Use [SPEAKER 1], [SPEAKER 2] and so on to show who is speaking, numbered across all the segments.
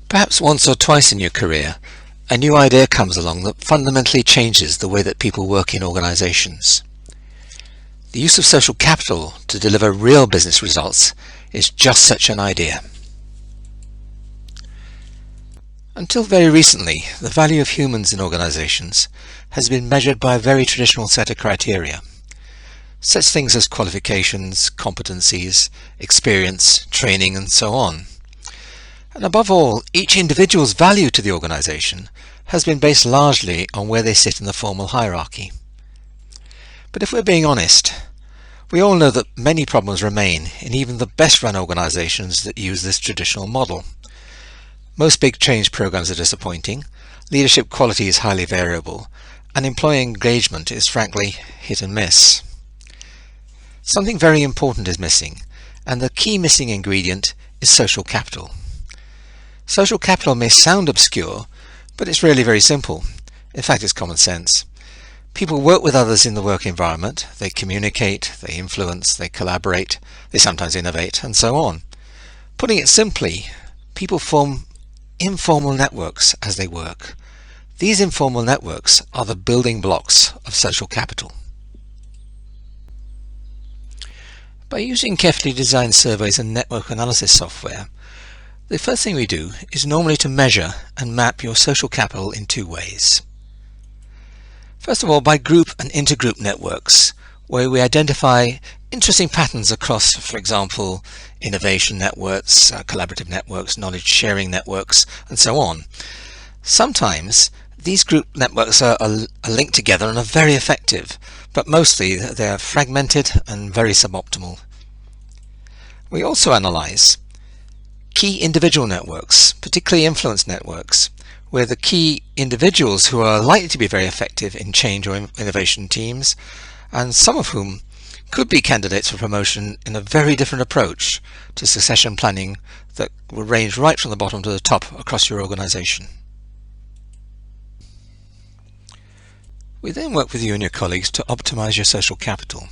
[SPEAKER 1] Perhaps once or twice in your career, a new idea comes along that fundamentally changes the way that people work in organizations. The use of social capital to deliver real business results is just such an idea. Until very recently, the value of humans in organizations has been measured by a very traditional set of criteria. Such things as qualifications, competencies, experience, training, and so on. And above all, each individual's value to the organization has been based largely on where they sit in the formal hierarchy. But if we're being honest, we all know that many problems remain in even the best run organizations that use this traditional model. Most big change programs are disappointing, leadership quality is highly variable, and employee engagement is frankly hit and miss. Something very important is missing, and the key missing ingredient is social capital. Social capital may sound obscure, but it's really very simple. In fact, it's common sense. People work with others in the work environment, they communicate, they influence, they collaborate, they sometimes innovate, and so on. Putting it simply, people form informal networks as they work. These informal networks are the building blocks of social capital. By using carefully designed surveys and network analysis software, the first thing we do is normally to measure and map your social capital in two ways. First of all, by group and intergroup networks, where we identify interesting patterns across, for example, innovation networks, collaborative networks, knowledge sharing networks, and so on. Sometimes these group networks are linked together and are very effective, but mostly they are fragmented and very suboptimal. We also analyze key individual networks, particularly influence networks, where the key individuals who are likely to be very effective in change or innovation teams, and some of whom could be candidates for promotion in a very different approach to succession planning that will range right from the bottom to the top across your organization. We then work with you and your colleagues to optimize your social capital.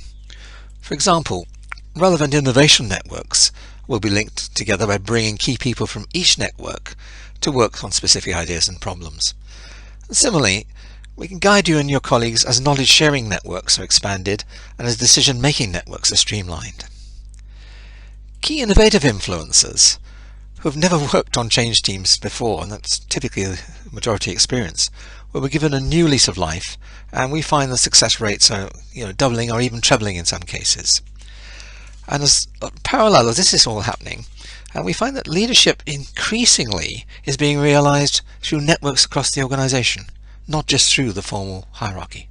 [SPEAKER 1] For example, relevant innovation networks will be linked together by bringing key people from each network to work on specific ideas and problems. Similarly, we can guide you and your colleagues as knowledge sharing networks are expanded and as decision making networks are streamlined. Key innovative influencers who have never worked on change teams before, and that's typically the majority experience, will be given a new lease of life, and we find the success rates are doubling or even trebling in some cases. And as parallel as this is all happening, we find that leadership increasingly is being realized through networks across the organization, not just through the formal hierarchy.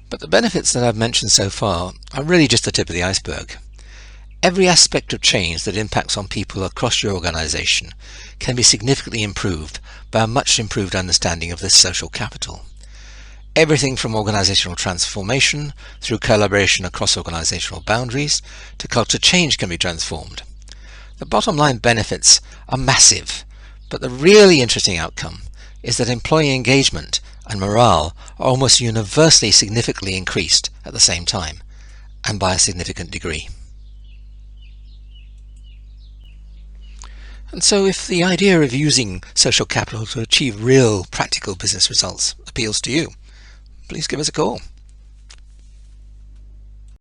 [SPEAKER 1] But the benefits that I've mentioned so far are really just the tip of the iceberg. Every aspect of change that impacts on people across your organization can be significantly improved by a much improved understanding of this social capital. Everything from organizational transformation through collaboration across organizational boundaries to culture change can be transformed. The bottom line benefits are massive, but the really interesting outcome is that employee engagement and morale are almost universally significantly increased at the same time, and by a significant degree. And so if the idea of using social capital to achieve real practical business results appeals to you, please give us a call.